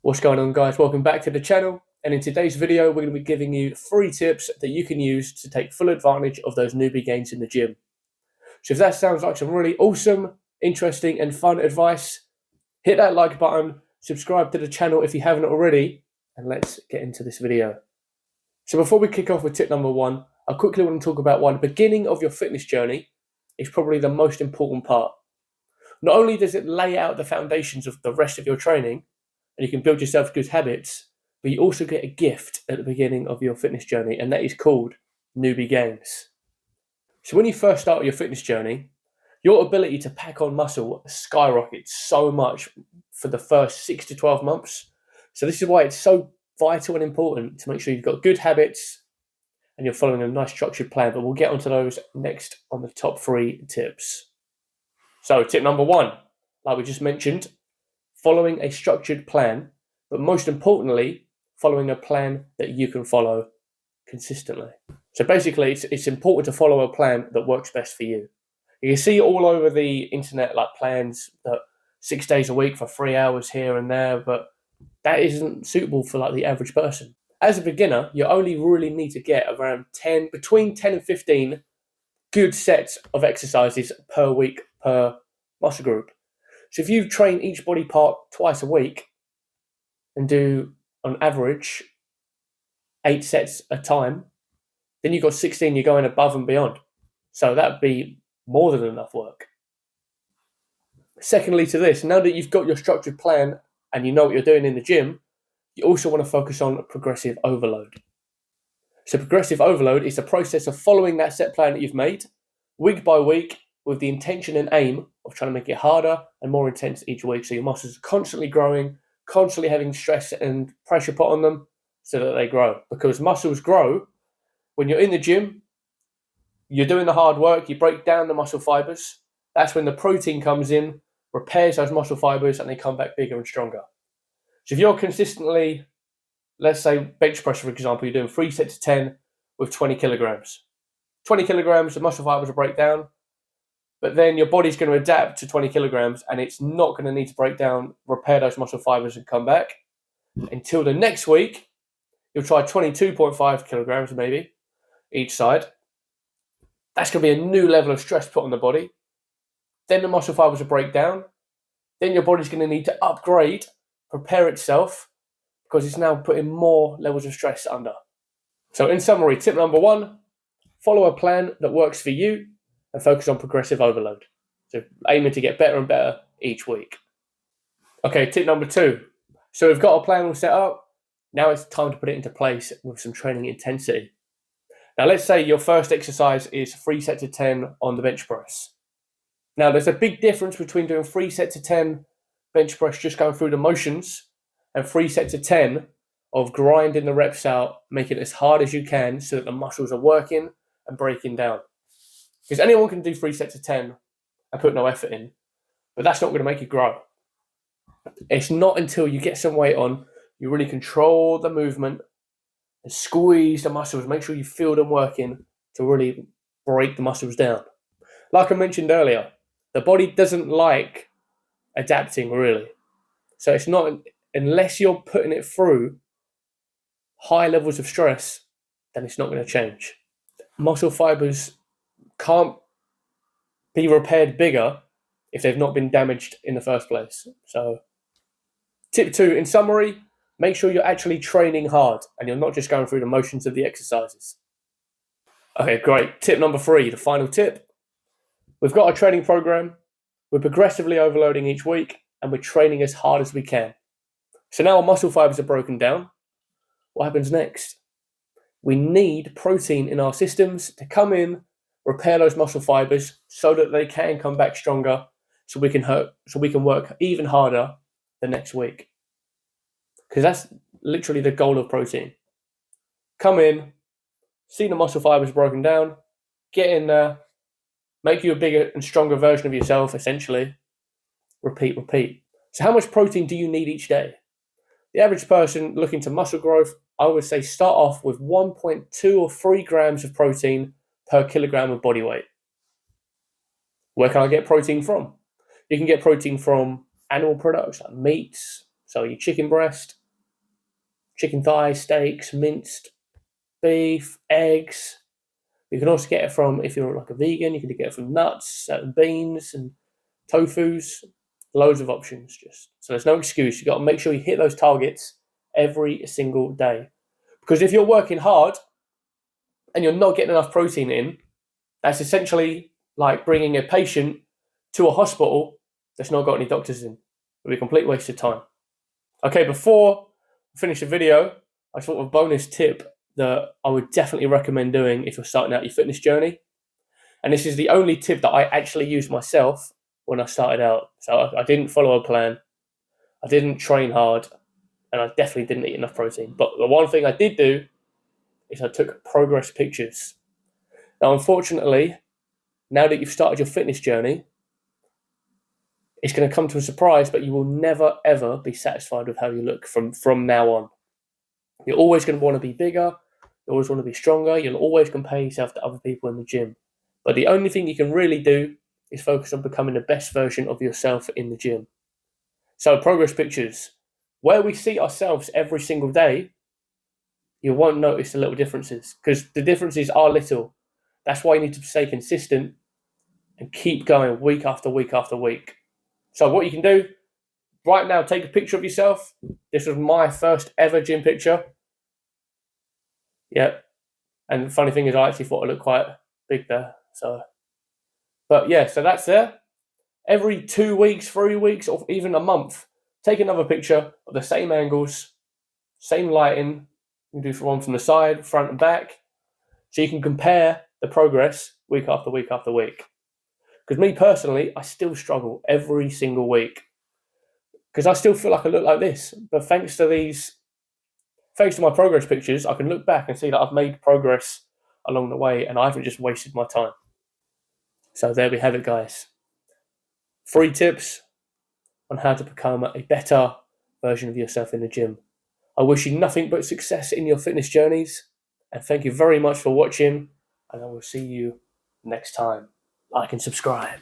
What's going on, guys? Welcome back to the channel, and in today's video we're going to be giving you 3 tips that you can use to take full advantage of those newbie gains in the gym. So if that sounds like some really awesome, interesting and fun advice, hit that like button, subscribe to the channel if you haven't already, and let's get into this video. So before we kick off with tip number 1, I quickly want to talk about why the beginning of your fitness journey is probably the most important part. Not only does it lay out the foundations of the rest of your training, and you can build yourself good habits, but you also get a gift at the beginning of your fitness journey, and that is called newbie gains. So when you first start your fitness journey, your ability to pack on muscle skyrockets so much for the first 6 to 12 months. So this is why it's so vital and important to make sure you've got good habits and you're following a nice structured plan, but we'll get onto those next on the top 3 tips. So tip number 1, like we just mentioned, following a structured plan, but most importantly, following a plan that you can follow consistently. So basically, it's important to follow a plan that works best for you. You can see all over the internet like plans that 6 days a week for 3 hours here and there, but that isn't suitable for like the average person. As a beginner, you only really need to get around between 10 and 15 good sets of exercises per week per muscle group. So if you train each body part twice a week and do, on average, 8 sets a time, then you've got 16, you're going above and beyond. So that'd be more than enough work. Secondly to this, now that you've got your structured plan and you know what you're doing in the gym, you also want to focus on progressive overload. So progressive overload is the process of following that set plan that you've made, week by week, with the intention and aim of trying to make it harder and more intense each week. So your muscles are constantly growing, constantly having stress and pressure put on them so that they grow. Because muscles grow when you're in the gym, you're doing the hard work, you break down the muscle fibers. That's when the protein comes in, repairs those muscle fibers, and they come back bigger and stronger. So if you're consistently, let's say bench press, for example, you're doing 3 sets of 10 with 20 kilograms. 20 kilograms, the muscle fibers will break down, but then your body's going to adapt to 20 kilograms and it's not going to need to break down, repair those muscle fibers and come back until the next week. You'll try 22.5 kilograms maybe each side. That's going to be a new level of stress put on the body. Then the muscle fibers will break down. Then your body's going to need to upgrade, prepare itself, because it's now putting more levels of stress under. So in summary, tip number 1, follow a plan that works for you and focus on progressive overload. So aiming to get better and better each week. Okay, tip number 2. So we've got a plan all set up. Now it's time to put it into place with some training intensity. Now let's say your first exercise is 3 sets of 10 on the bench press. Now there's a big difference between doing 3 sets of 10 bench press, just going through the motions, and 3 sets of 10 of grinding the reps out, making it as hard as you can so that the muscles are working and breaking down. Because anyone can do 3 sets of 10 and put no effort in, but that's not going to make you grow. It's not until you get some weight on, you really control the movement and squeeze the muscles, make sure you feel them working to really break the muscles down. Like I mentioned earlier, the body doesn't like adapting really. So it's not, unless you're putting it through high levels of stress, then it's not going to change. Muscle fibers can't be repaired bigger if they've not been damaged in the first place. So tip 2, in summary, make sure you're actually training hard and you're not just going through the motions of the exercises. Okay, great. Tip number 3, the final tip. We've got a training program. We're progressively overloading each week and we're training as hard as we can. So now our muscle fibers are broken down. What happens next? We need protein in our systems to come in, repair those muscle fibers so that they can come back stronger, so we can work even harder the next week. Because that's literally the goal of protein. Come in, see the muscle fibers broken down, get in there, make you a bigger and stronger version of yourself, essentially. Repeat, repeat. So how much protein do you need each day? The average person looking to muscle growth, I would say start off with 1.2 or 3 grams of protein per kilogram of body weight. Where can I get protein from? You can get protein from animal products like meats, So your chicken breast, chicken thighs, steaks, minced beef, eggs. You can also get it from, if you're like a vegan, you can get it from nuts, certain beans and tofus, loads of options just. So there's no excuse. You got to make sure you hit those targets every single day. Because if you're working hard and you're not getting enough protein in, that's essentially like bringing a patient to a hospital that's not got any doctors in. It'll be a complete waste of time. Okay, before I finish the video, I thought of a bonus tip that I would definitely recommend doing if you're starting out your fitness journey. And this is the only tip that I actually used myself when I started out. So I didn't follow a plan, I didn't train hard, and I definitely didn't eat enough protein. But the one thing I did do is I took progress pictures. Now, unfortunately, now that you've started your fitness journey, it's going to come to a surprise, but you will never, ever be satisfied with how you look from now on. You're always going to want to be bigger. You always want to be stronger. You'll always compare yourself to other people in the gym. But the only thing you can really do is focus on becoming the best version of yourself in the gym. So progress pictures, where we see ourselves every single day, you won't notice the little differences because the differences are little. That's why you need to stay consistent and keep going week after week after week. So what you can do right now, take a picture of yourself. This was my first ever gym picture. Yeah. And the funny thing is I actually thought I looked quite big there. But yeah, so that's there. Every 2 weeks, 3 weeks, or even a month, take another picture of the same angles, same lighting. You can do one from the side, front and back. So you can compare the progress week after week after week. Because me personally, I still struggle every single week. Because I still feel like I look like this. But thanks to my progress pictures, I can look back and see that I've made progress along the way and I haven't just wasted my time. So there we have it, guys. 3 tips on how to become a better version of yourself in the gym. I wish you nothing but success in your fitness journeys. And thank you very much for watching. And I will see you next time. Like and subscribe.